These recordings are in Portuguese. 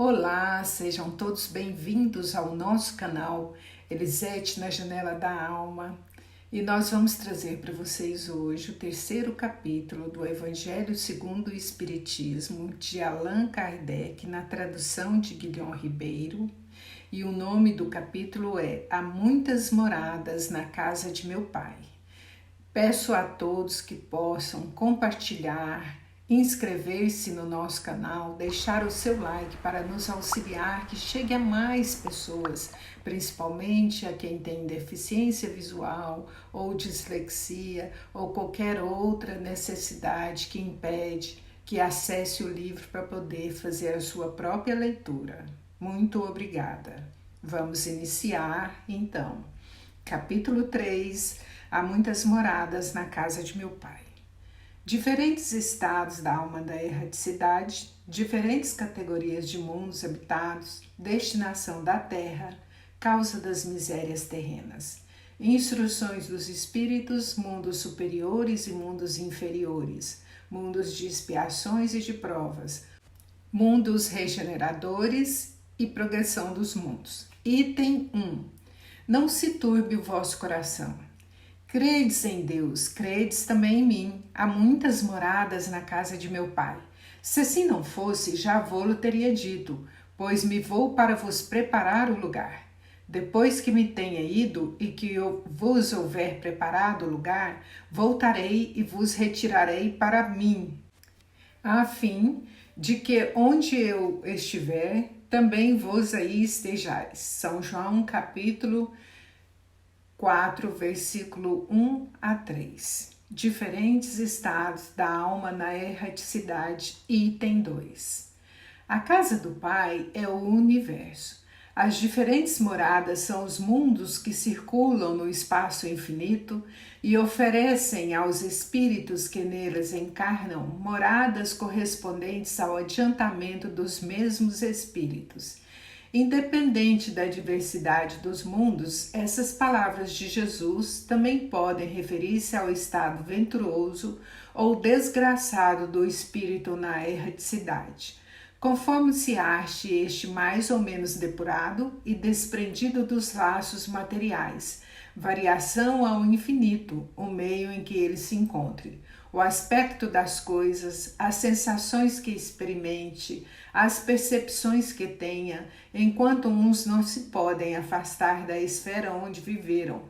Olá, sejam todos bem-vindos ao nosso canal Elisete na Janela da Alma. E nós vamos trazer para vocês hoje o terceiro capítulo do Evangelho segundo o Espiritismo de Allan Kardec, na tradução de Guilhom Ribeiro. E o nome do capítulo é Há Muitas Moradas na Casa de Meu Pai. Peço a todos que possam compartilhar, inscrever-se no nosso canal, deixar o seu like para nos auxiliar que chegue a mais pessoas, principalmente a quem tem deficiência visual ou dislexia ou qualquer outra necessidade que impede que acesse o livro para poder fazer a sua própria leitura. Muito obrigada. Vamos iniciar então. Capítulo 3. Há muitas moradas na casa de meu pai. Diferentes estados da alma da erraticidade, diferentes categorias de mundos habitados, destinação da terra, causa das misérias terrenas, instruções dos espíritos, mundos superiores e mundos inferiores, mundos de expiações e de provas, mundos regeneradores e progressão dos mundos. Item 1. Não se turbe o vosso coração. Credes em Deus, credes também em mim. Há muitas moradas na casa de meu pai. Se assim não fosse, já vô-lo teria dito, pois me vou para vos preparar o lugar. Depois que me tenha ido e que eu vos houver preparado o lugar, voltarei e vos retirarei para mim, a fim de que onde eu estiver, também vos aí estejais. São João, capítulo 4, versículo 1 a 3. Diferentes estados da alma na erraticidade, item 2. A casa do Pai é o universo. As diferentes moradas são os mundos que circulam no espaço infinito e oferecem aos espíritos que neles encarnam moradas correspondentes ao adiantamento dos mesmos espíritos. Independente da diversidade dos mundos, essas palavras de Jesus também podem referir-se ao estado venturoso ou desgraçado do espírito na erraticidade, conforme se ache este mais ou menos depurado e desprendido dos laços materiais, variação ao infinito, o meio em que ele se encontre, o aspecto das coisas, as sensações que experimente, as percepções que tenha, enquanto uns não se podem afastar da esfera onde viveram.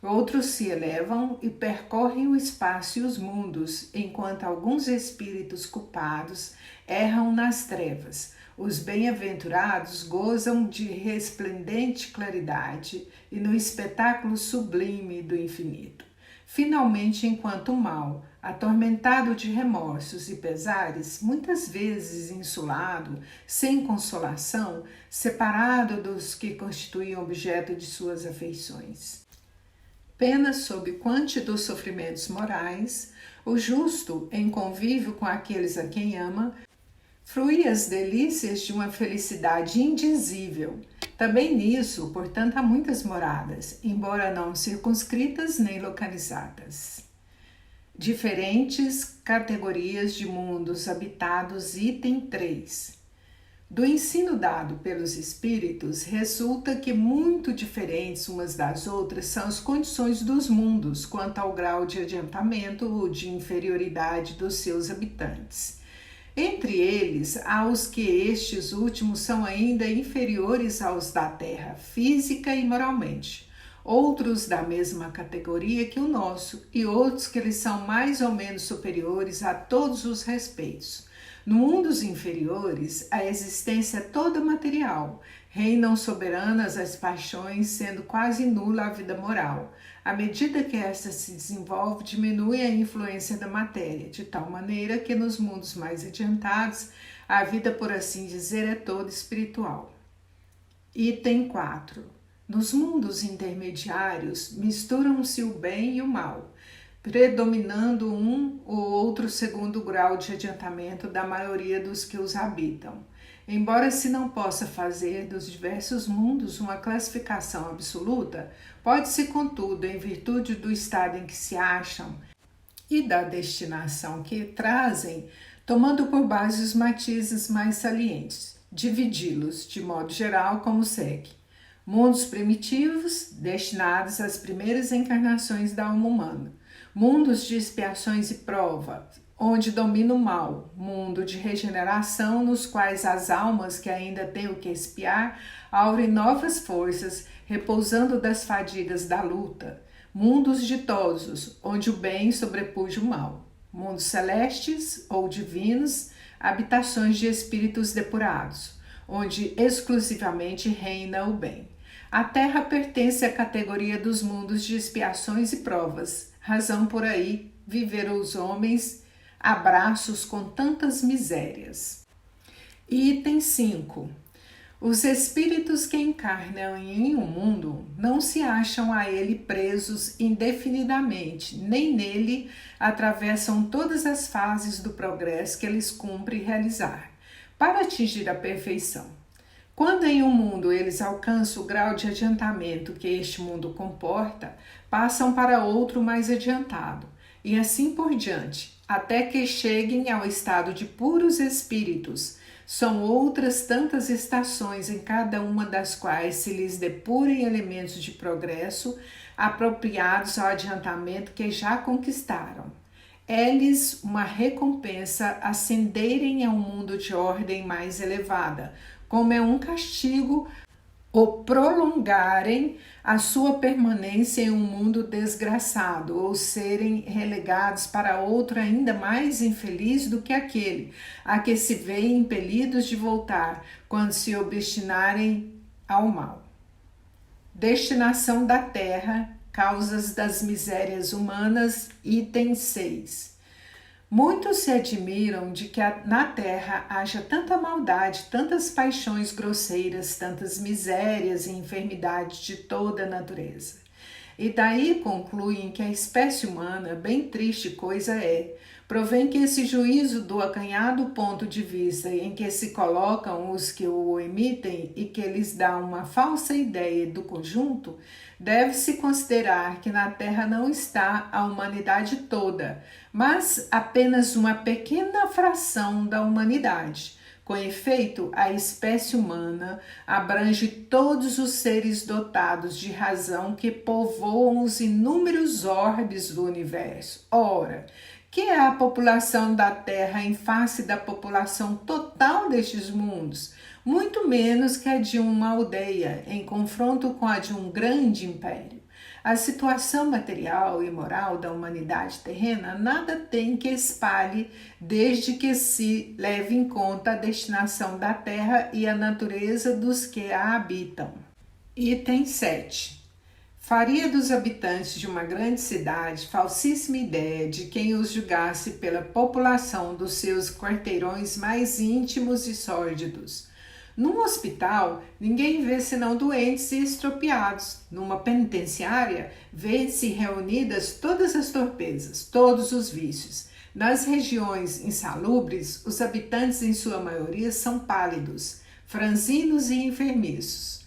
Outros se elevam e percorrem o espaço e os mundos, enquanto alguns espíritos culpados erram nas trevas. Os bem-aventurados gozam de resplendente claridade e no espetáculo sublime do infinito. Finalmente, enquanto o mal, atormentado de remorsos e pesares, muitas vezes insulado, sem consolação, separado dos que constituíam objeto de suas afeições. Pena sob quântidos sofrimentos morais, o justo, em convívio com aqueles a quem ama, frui as delícias de uma felicidade indizível. Também nisso, portanto, há muitas moradas, embora não circunscritas nem localizadas. Diferentes categorias de mundos habitados, item 3. Do ensino dado pelos espíritos, resulta que muito diferentes umas das outras são as condições dos mundos quanto ao grau de adiantamento ou de inferioridade dos seus habitantes. Entre eles, há os que estes últimos são ainda inferiores aos da terra, física e moralmente, outros da mesma categoria que o nosso, e outros que eles são mais ou menos superiores a todos os respeitos. No mundo dos inferiores, a existência é toda material, reinam soberanas as paixões, sendo quase nula a vida moral. À medida que esta se desenvolve, diminui a influência da matéria, de tal maneira que nos mundos mais adiantados, a vida, por assim dizer, é toda espiritual. Item 4. Nos mundos intermediários, misturam-se o bem e o mal, predominando um ou outro segundo grau de adiantamento da maioria dos que os habitam. Embora se não possa fazer dos diversos mundos uma classificação absoluta, pode-se, contudo, em virtude do estado em que se acham e da destinação que trazem, tomando por base os matizes mais salientes, dividi-los, de modo geral, como segue. Mundos primitivos, destinados às primeiras encarnações da alma humana. Mundos de expiações e prova, onde domina o mal. Mundo de regeneração, nos quais as almas que ainda têm o que expiar aurem novas forças, repousando das fadigas da luta. Mundos ditosos, onde o bem sobrepuja o mal. Mundos celestes ou divinos, habitações de espíritos depurados, onde exclusivamente reina o bem. A Terra pertence à categoria dos mundos de expiações e provas, razão por aí viveram os homens a braços com tantas misérias. Item 5. Os espíritos que encarnam em um mundo não se acham a ele presos indefinidamente, nem nele atravessam todas as fases do progresso que eles cumpre realizar, para atingir a perfeição. Quando em um mundo eles alcançam o grau de adiantamento que este mundo comporta, passam para outro mais adiantado, e assim por diante, até que cheguem ao estado de puros espíritos. São outras tantas estações em cada uma das quais se lhes depurem elementos de progresso apropriados ao adiantamento que já conquistaram. É-lhes uma recompensa ascenderem a um mundo de ordem mais elevada, como é um castigo ou prolongarem a sua permanência em um mundo desgraçado, ou serem relegados para outro ainda mais infeliz do que aquele, a que se veem impelidos de voltar, quando se obstinarem ao mal. Destinação da Terra, causas das misérias humanas, item 6. Muitos se admiram de que na Terra haja tanta maldade, tantas paixões grosseiras, tantas misérias e enfermidades de toda a natureza. E daí concluem que a espécie humana, bem triste coisa é, provém que esse juízo do acanhado ponto de vista em que se colocam os que o emitem e que lhes dá uma falsa ideia do conjunto, deve-se considerar que na Terra não está a humanidade toda, mas apenas uma pequena fração da humanidade. Com efeito, a espécie humana abrange todos os seres dotados de razão que povoam os inúmeros orbes do universo. Ora, que é a população da Terra em face da população total destes mundos? Muito menos que a de uma aldeia, em confronto com a de um grande império. A situação material e moral da humanidade terrena nada tem que espalhe, desde que se leve em conta a destinação da terra e a natureza dos que a habitam. Item 7. Faria dos habitantes de uma grande cidade falsíssima ideia de quem os julgasse pela população dos seus quarteirões mais íntimos e sórdidos. Num hospital, ninguém vê senão doentes e estropiados. Numa penitenciária, vê-se reunidas todas as torpezas, todos os vícios. Nas regiões insalubres, os habitantes, em sua maioria, são pálidos, franzinos e enfermiços.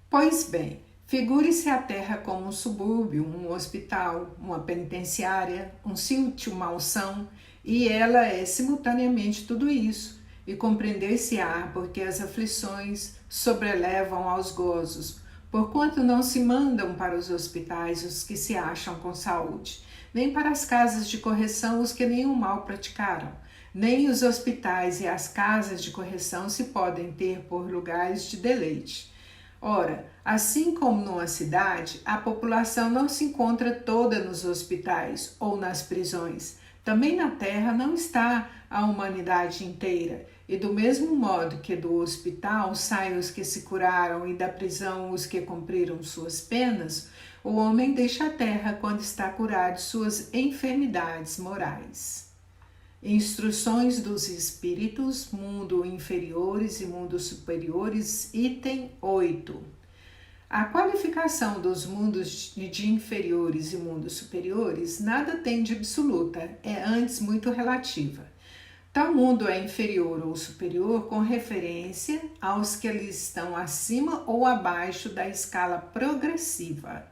Pois bem, figure-se a Terra como um subúrbio, um hospital, uma penitenciária, um sítio malsão, e ela é simultaneamente tudo isso. E compreender-se-á porque as aflições sobrelevam aos gozos, porquanto não se mandam para os hospitais os que se acham com saúde, nem para as casas de correção os que nenhum mal praticaram, nem os hospitais e as casas de correção se podem ter por lugares de deleite. Ora, assim como numa cidade, a população não se encontra toda nos hospitais ou nas prisões, também na terra não está a humanidade inteira, e do mesmo modo que do hospital saem os que se curaram e da prisão os que cumpriram suas penas, o homem deixa a terra quando está curado de suas enfermidades morais. Instruções dos Espíritos, mundo inferiores e mundos superiores, item 8. A qualificação dos mundos de inferiores e mundos superiores nada tem de absoluta, é antes muito relativa. Tal mundo é inferior ou superior com referência aos que lhe estão acima ou abaixo da escala progressiva.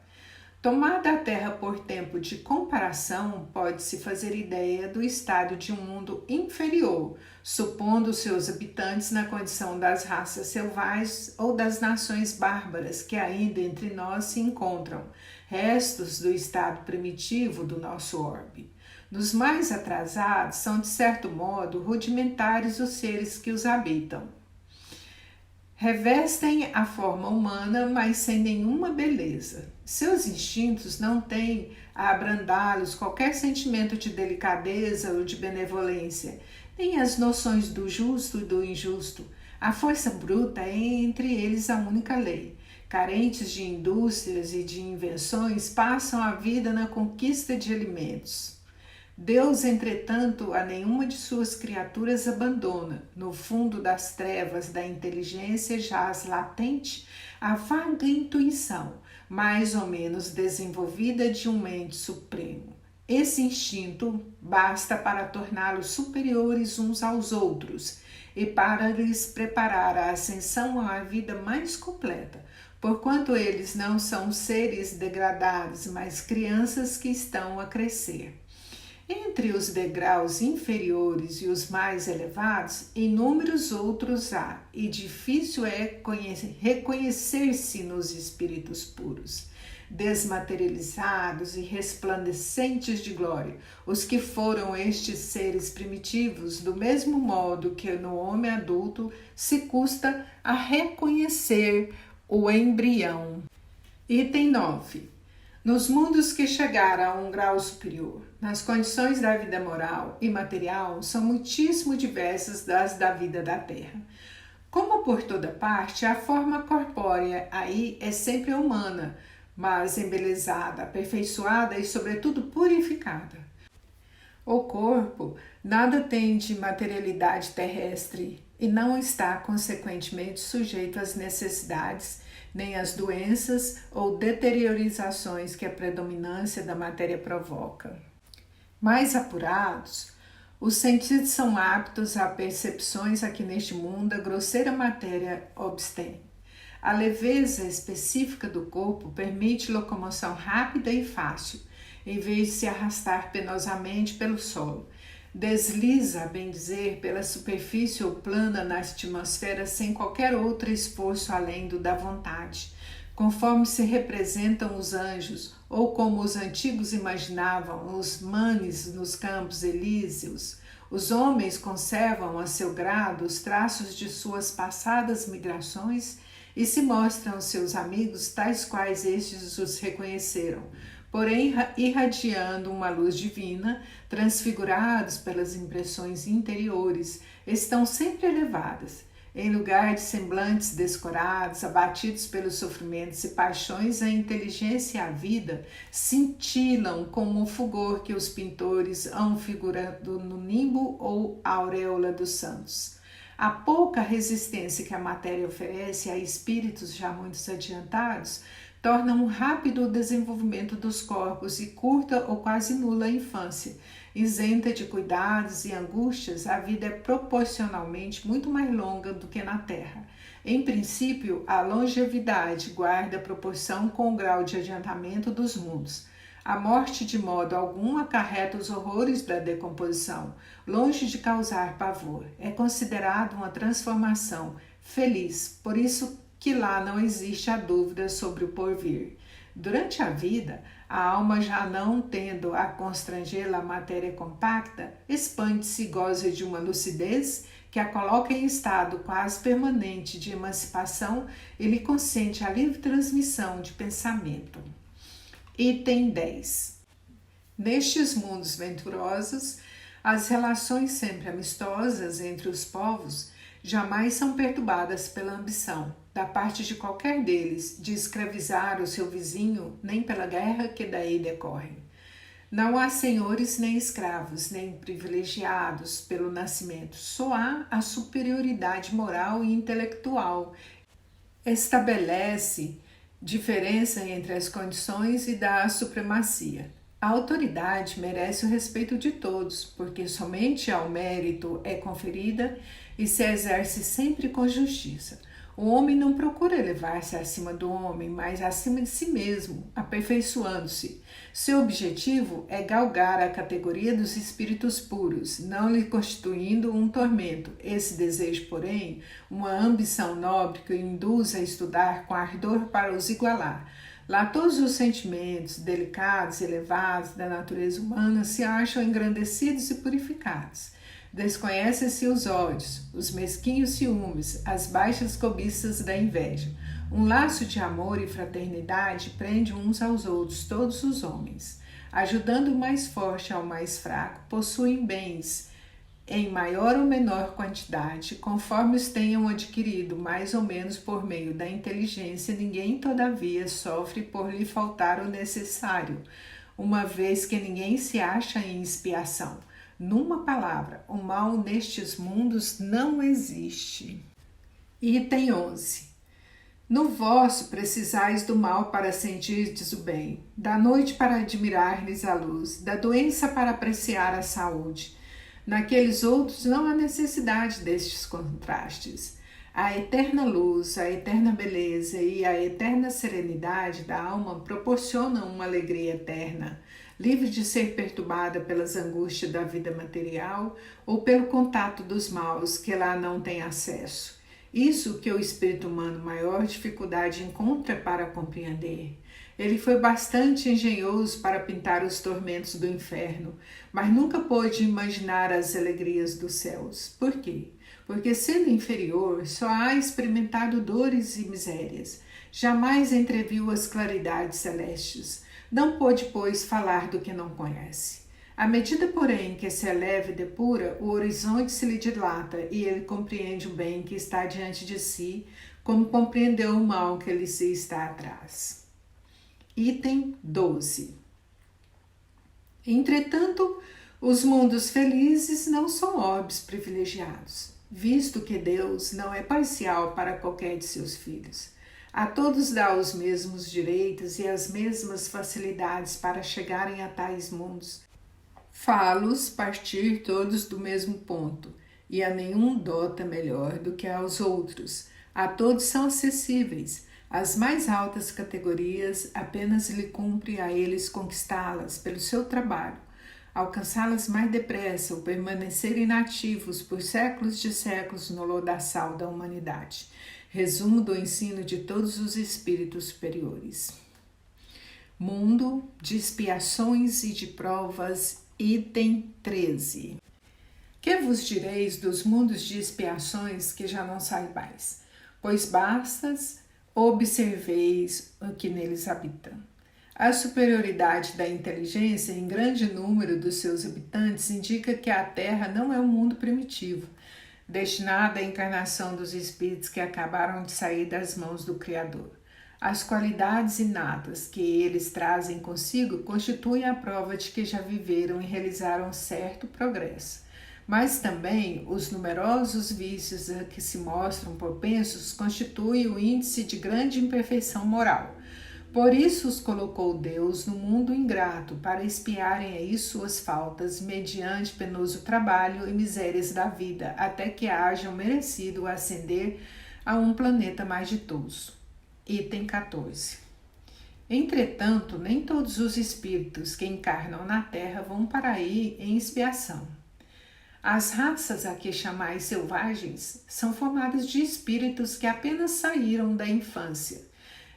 Tomada a Terra por tempo de comparação, pode-se fazer ideia do estado de um mundo inferior, supondo seus habitantes na condição das raças selvagens ou das nações bárbaras que ainda entre nós se encontram, restos do estado primitivo do nosso orbe. Nos mais atrasados, são de certo modo rudimentares os seres que os habitam. Revestem a forma humana, mas sem nenhuma beleza. Seus instintos não têm a abrandá-los qualquer sentimento de delicadeza ou de benevolência, nem as noções do justo e do injusto. A força bruta é entre eles a única lei. Carentes de indústrias e de invenções, passam a vida na conquista de alimentos. Deus, entretanto, a nenhuma de suas criaturas abandona. No fundo das trevas da inteligência jaz latente a vaga intuição, mais ou menos desenvolvida de um ente supremo. Esse instinto basta para torná-los superiores uns aos outros e para lhes preparar a ascensão à vida mais completa, porquanto eles não são seres degradados, mas crianças que estão a crescer. Entre os degraus inferiores e os mais elevados, inúmeros outros há, e difícil é reconhecer-se nos espíritos puros, desmaterializados e resplandecentes de glória, os que foram estes seres primitivos, do mesmo modo que no homem adulto se custa a reconhecer o embrião. Item 9. Nos mundos que chegaram a um grau superior, nas condições da vida moral e material são muitíssimo diversas das da vida da Terra. Como por toda parte, a forma corpórea aí é sempre humana, mas embelezada, aperfeiçoada e, sobretudo, purificada. O corpo nada tem de materialidade terrestre e não está, consequentemente, sujeito às necessidades, nem às doenças ou deteriorizações que a predominância da matéria provoca. Mais apurados, os sentidos são aptos a percepções a que neste mundo a grosseira matéria obstém. A leveza específica do corpo permite locomoção rápida e fácil, em vez de se arrastar penosamente pelo solo. Desliza, a bem dizer, pela superfície ou plana na atmosfera sem qualquer outro esforço além do da vontade, conforme se representam os anjos, ou como os antigos imaginavam os manes nos campos elíseos. Os homens conservam a seu grado os traços de suas passadas migrações e se mostram aos seus amigos tais quais estes os reconheceram, porém irradiando uma luz divina, transfigurados pelas impressões interiores, estão sempre elevadas. Em lugar de semblantes descorados, abatidos pelos sofrimentos e paixões, a inteligência e a vida cintilam como o fulgor que os pintores hão figurado no nimbo ou auréola dos santos. A pouca resistência que a matéria oferece a espíritos já muito adiantados torna um rápido o desenvolvimento dos corpos e curta ou quase nula a infância. Isenta de cuidados e angústias, a vida é proporcionalmente muito mais longa do que na Terra. Em princípio, a longevidade guarda proporção com o grau de adiantamento dos mundos. A morte, de modo algum, acarreta os horrores da decomposição, longe de causar pavor. É considerado uma transformação feliz, por isso que lá não existe a dúvida sobre o porvir. Durante a vida, a alma, já não tendo a constrangê-la a matéria compacta, expande-se e goza de uma lucidez que a coloca em estado quase permanente de emancipação e lhe consente a livre transmissão de pensamento. Item 10. Nestes mundos venturosos, as relações sempre amistosas entre os povos jamais são perturbadas pela ambição, da parte de qualquer deles, de escravizar o seu vizinho, nem pela guerra que daí decorre. Não há senhores nem escravos, nem privilegiados pelo nascimento, só há a superioridade moral e intelectual. Estabelece diferença entre as condições e dá a supremacia. A autoridade merece o respeito de todos, porque somente ao mérito é conferida e se exerce sempre com justiça. O homem não procura elevar-se acima do homem, mas acima de si mesmo, aperfeiçoando-se. Seu objetivo é galgar a categoria dos espíritos puros, não lhe constituindo um tormento. Esse desejo, porém, uma ambição nobre que o induz a estudar com ardor para os igualar. Lá todos os sentimentos delicados e elevados da natureza humana se acham engrandecidos e purificados. Desconhecem-se os ódios, os mesquinhos ciúmes, as baixas cobiças da inveja. Um laço de amor e fraternidade prende uns aos outros todos os homens. Ajudando o mais forte ao mais fraco, possuem bens em maior ou menor quantidade, conforme os tenham adquirido mais ou menos por meio da inteligência. Ninguém, todavia, sofre por lhe faltar o necessário, uma vez que ninguém se acha em expiação. Numa palavra, o mal nestes mundos não existe. Item 11. No vosso precisais do mal para sentirdes o bem, da noite para admirar-lhes a luz, da doença para apreciar a saúde. Naqueles outros não há necessidade destes contrastes. A eterna luz, a eterna beleza e a eterna serenidade da alma proporcionam uma alegria eterna, livre de ser perturbada pelas angústias da vida material ou pelo contato dos maus que lá não tem acesso. Isso que o espírito humano maior dificuldade encontra para compreender. Ele foi bastante engenhoso para pintar os tormentos do inferno, mas nunca pôde imaginar as alegrias dos céus. Por quê? Porque, sendo inferior, só há experimentado dores e misérias. Jamais entreviu as claridades celestes. Não pôde, pois, falar do que não conhece. À medida, porém, que se eleva e depura, o horizonte se lhe dilata e ele compreende o bem que está diante de si, como compreendeu o mal que lhe se está atrás. Item 12. Entretanto, os mundos felizes não são orbes privilegiados, visto que Deus não é parcial para qualquer de seus filhos. A todos dá os mesmos direitos e as mesmas facilidades para chegarem a tais mundos. Fá-los partir todos do mesmo ponto, e a nenhum dota melhor do que aos outros. A todos são acessíveis. As mais altas categorias apenas lhe cumpre a eles conquistá-las pelo seu trabalho, alcançá-las mais depressa ou permanecer inativos por séculos de séculos no lodaçal da humanidade. Resumo do ensino de todos os espíritos superiores. Mundo de expiações e de provas, item 13. Que vos direis dos mundos de expiações que já não saibais? Pois bastas observeis o que neles habita. A superioridade da inteligência em grande número dos seus habitantes indica que a Terra não é um mundo primitivo, destinado à encarnação dos espíritos que acabaram de sair das mãos do Criador. As qualidades inatas que eles trazem consigo constituem a prova de que já viveram e realizaram certo progresso. Mas também os numerosos vícios a que se mostram propensos constituem o índice de grande imperfeição moral. Por isso os colocou Deus no mundo ingrato, para expiarem aí suas faltas, mediante penoso trabalho e misérias da vida, até que hajam merecido ascender a um planeta mais ditoso. Item 14. Entretanto, nem todos os espíritos que encarnam na Terra vão para aí em expiação. As raças a que chamais selvagens são formadas de espíritos que apenas saíram da infância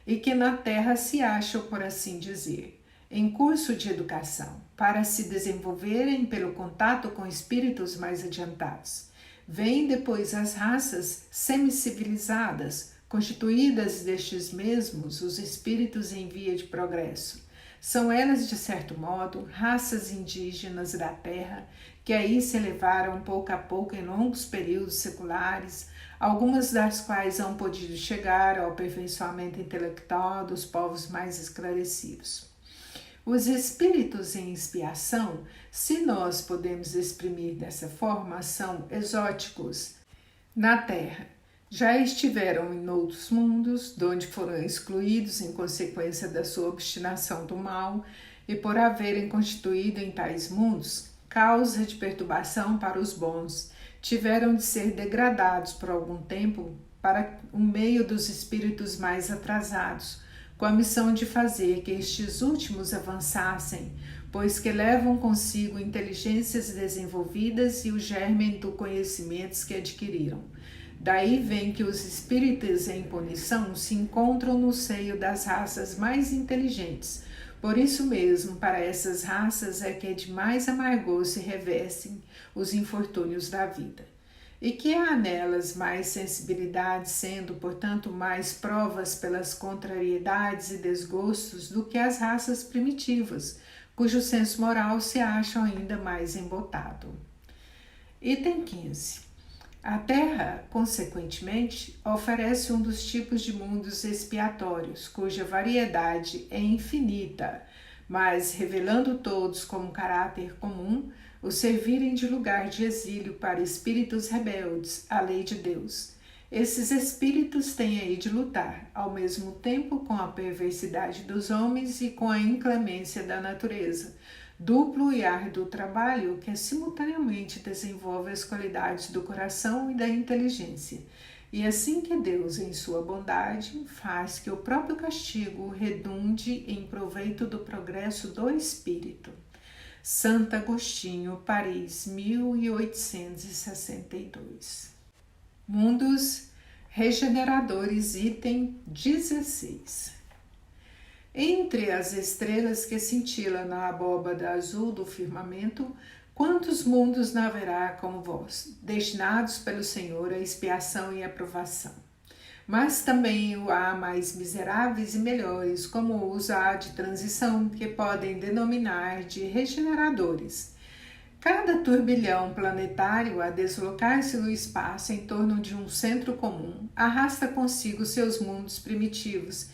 e que na Terra se acham, por assim dizer, em curso de educação, para se desenvolverem pelo contato com espíritos mais adiantados. Vêm depois as raças semicivilizadas, constituídas destes mesmos os espíritos em via de progresso. São elas, de certo modo, raças indígenas da Terra, que aí se elevaram pouco a pouco em longos períodos seculares, algumas das quais hão podido chegar ao aperfeiçoamento intelectual dos povos mais esclarecidos. Os espíritos em expiação, se nós podemos exprimir dessa forma, são exóticos na Terra. Já estiveram em outros mundos, donde foram excluídos em consequência da sua obstinação do mal, e por haverem constituído em tais mundos causa de perturbação para os bons, tiveram de ser degradados por algum tempo para o meio dos espíritos mais atrasados, com a missão de fazer que estes últimos avançassem, pois que levam consigo inteligências desenvolvidas e o germe do conhecimentos que adquiriram. Daí vem que os espíritos em punição se encontram no seio das raças mais inteligentes. Por isso mesmo, para essas raças é que de mais amargor se revestem os infortúnios da vida. E que há nelas mais sensibilidade, sendo, portanto, mais provas pelas contrariedades e desgostos do que as raças primitivas, cujo senso moral se acha ainda mais embotado. Item 15. A Terra, consequentemente, oferece um dos tipos de mundos expiatórios, cuja variedade é infinita, mas revelando todos como caráter comum, o servirem de lugar de exílio para espíritos rebeldes à lei de Deus. Esses espíritos têm aí de lutar, ao mesmo tempo com a perversidade dos homens e com a inclemência da natureza, duplo e árduo trabalho que simultaneamente desenvolve as qualidades do coração e da inteligência. E assim que Deus, em sua bondade, faz que o próprio castigo redunde em proveito do progresso do espírito. Santo Agostinho, Paris, 1862. Mundos regeneradores, item 16. Entre as estrelas que cintilam na abóbada azul do firmamento, quantos mundos não haverá como vós, destinados pelo Senhor à expiação e aprovação? Mas também há mais miseráveis e melhores, como os há de transição, que podem denominar de regeneradores. Cada turbilhão planetário, a deslocar-se no espaço em torno de um centro comum, arrasta consigo seus mundos primitivos,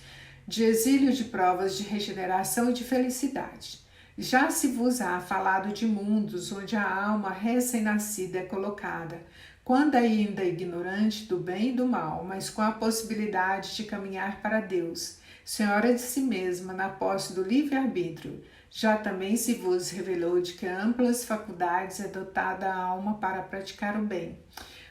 de exílio de provas de regeneração e de felicidade. Já se vos há falado de mundos onde a alma recém-nascida é colocada, quando ainda ignorante do bem e do mal, mas com a possibilidade de caminhar para Deus, senhora de si mesma, na posse do livre-arbítrio. Já também se vos revelou de que amplas faculdades é dotada a alma para praticar o bem.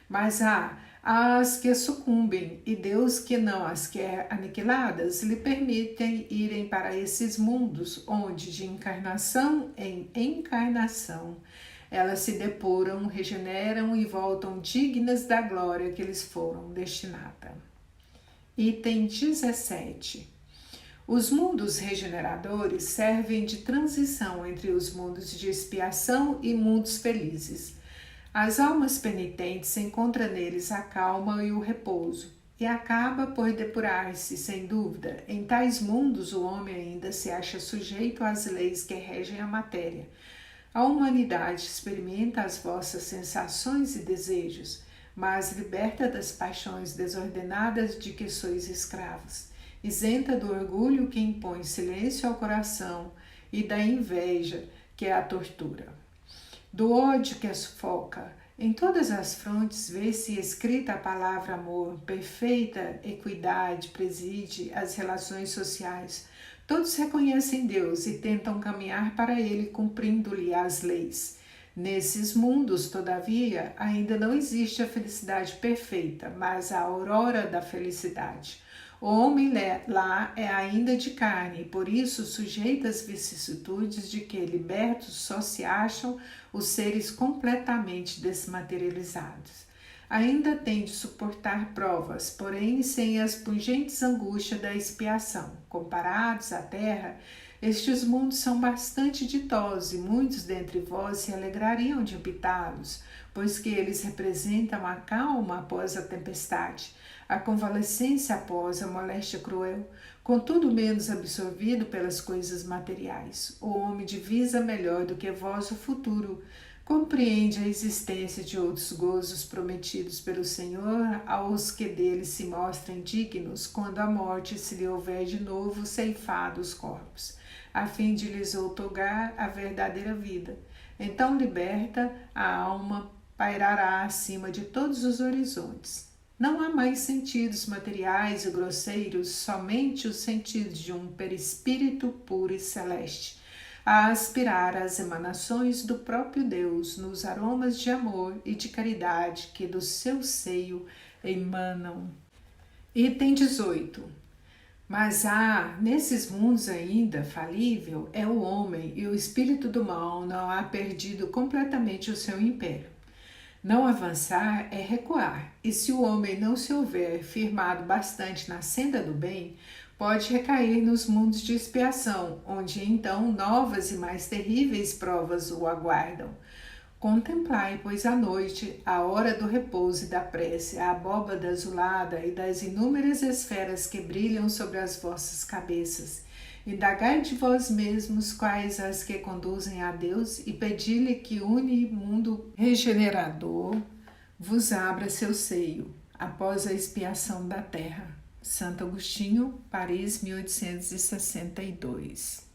Mas há as que sucumbem, e Deus, que não as quer aniquiladas, lhe permitem irem para esses mundos, onde de encarnação em encarnação elas se depuram, regeneram e voltam dignas da glória que lhes foram destinada. Item 17. Os mundos regeneradores servem de transição entre os mundos de expiação e mundos felizes. As almas penitentes encontram neles a calma e o repouso, e acaba por depurar-se, sem dúvida. Em tais mundos o homem ainda se acha sujeito às leis que regem a matéria. A humanidade experimenta as vossas sensações e desejos, mas liberta das paixões desordenadas de que sois escravos, isenta do orgulho que impõe silêncio ao coração e da inveja que é a tortura, do ódio que a sufoca. Em todas as frontes vê-se escrita a palavra amor, perfeita equidade preside as relações sociais. Todos reconhecem Deus e tentam caminhar para Ele cumprindo-lhe as leis. Nesses mundos, todavia, ainda não existe a felicidade perfeita, mas a aurora da felicidade. O homem lá é ainda de carne e por isso sujeito às vicissitudes de que, libertos, só se acham os seres completamente desmaterializados. Ainda tem de suportar provas, porém sem as pungentes angústias da expiação. Comparados à terra, estes mundos são bastante ditosos e muitos dentre vós se alegrariam de habitá-los, pois que eles representam a calma após a tempestade, a convalescência após a moléstia cruel, contudo menos absorvido pelas coisas materiais. O homem divisa melhor do que vós o futuro, compreende a existência de outros gozos prometidos pelo Senhor aos que dele se mostrem dignos quando a morte se lhe houver de novo ceifado os corpos, a fim de lhes outorgar a verdadeira vida. Então liberta, a alma pairará acima de todos os horizontes. Não há mais sentidos materiais e grosseiros, somente os sentidos de um perispírito puro e celeste, a aspirar às emanações do próprio Deus nos aromas de amor e de caridade que do seu seio emanam. Item 18. Mas nesses mundos ainda falível, é o homem e o espírito do mal não há perdido completamente o seu império. Não avançar é recuar, e se o homem não se houver firmado bastante na senda do bem, pode recair nos mundos de expiação, onde então novas e mais terríveis provas o aguardam. Contemplai, pois, à noite, a hora do repouso e da prece, a abóbada azulada e das inúmeras esferas que brilham sobre as vossas cabeças. Indagai de vós mesmos quais as que conduzem a Deus e pedi-lhe que mundo regenerador vos abra seu seio, após a expiação da terra. Santo Agostinho, Paris, 1862.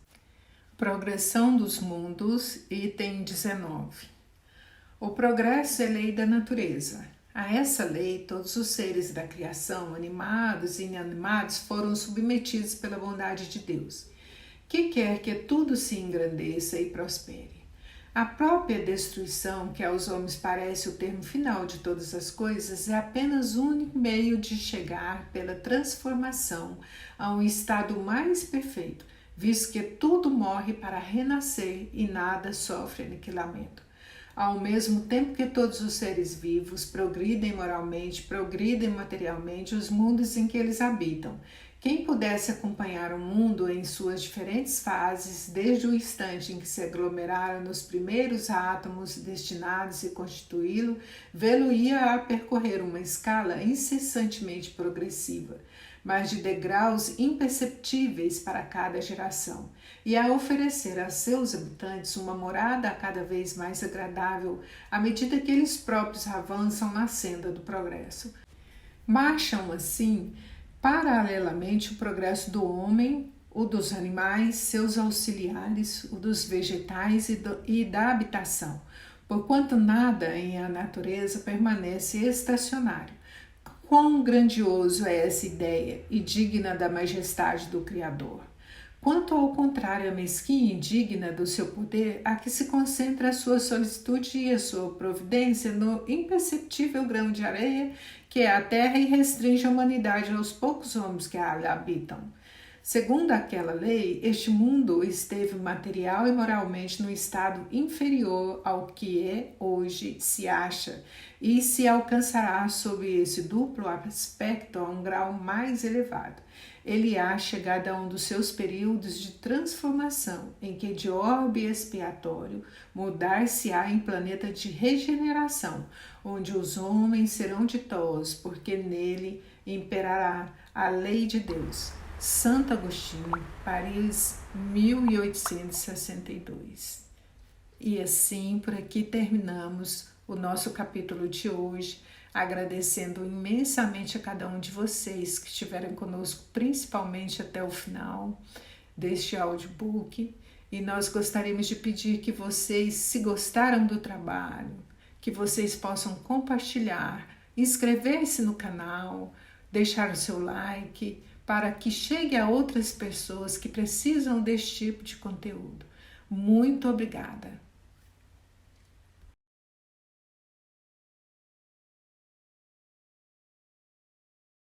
Progressão dos mundos, item 19. O progresso é lei da natureza. A essa lei, todos os seres da criação, animados e inanimados, foram submetidos pela bondade de Deus, que quer que tudo se engrandeça e prospere. A própria destruição, que aos homens parece o termo final de todas as coisas, é apenas o único meio de chegar pela transformação a um estado mais perfeito, visto que tudo morre para renascer e nada sofre aniquilamento. Ao mesmo tempo que todos os seres vivos progridem moralmente, progridem materialmente os mundos em que eles habitam. Quem pudesse acompanhar o mundo em suas diferentes fases, desde o instante em que se aglomeraram nos primeiros átomos destinados a constituí-lo, vê-lo-ia a percorrer uma escala incessantemente progressiva, mas de degraus imperceptíveis para cada geração, e a oferecer a seus habitantes uma morada cada vez mais agradável à medida que eles próprios avançam na senda do progresso. Marcham, assim, paralelamente o progresso do homem, o dos animais, seus auxiliares, o dos vegetais e da habitação, porquanto nada em a natureza permanece estacionário. Quão grandioso é essa ideia e digna da majestade do Criador! Quanto ao contrário, a mesquinha e indigna do seu poder, a que se concentra a sua solicitude e a sua providência no imperceptível grão de areia que é a terra e restringe a humanidade aos poucos homens que a habitam. Segundo aquela lei, este mundo esteve material e moralmente no estado inferior ao que hoje se acha e se alcançará sob esse duplo aspecto a um grau mais elevado. Ele há chegado a um dos seus períodos de transformação, em que de orbe expiatório mudar-se-á em planeta de regeneração, onde os homens serão ditosos, porque nele imperará a lei de Deus. Santo Agostinho, Paris, 1862. E assim, por aqui terminamos o nosso capítulo de hoje, agradecendo imensamente a cada um de vocês que estiveram conosco, principalmente até o final deste audiobook. E nós gostaríamos de pedir que vocês, se gostaram do trabalho, que vocês possam compartilhar, inscrever-se no canal, deixar o seu like, para que chegue a outras pessoas que precisam desse tipo de conteúdo. Muito obrigada!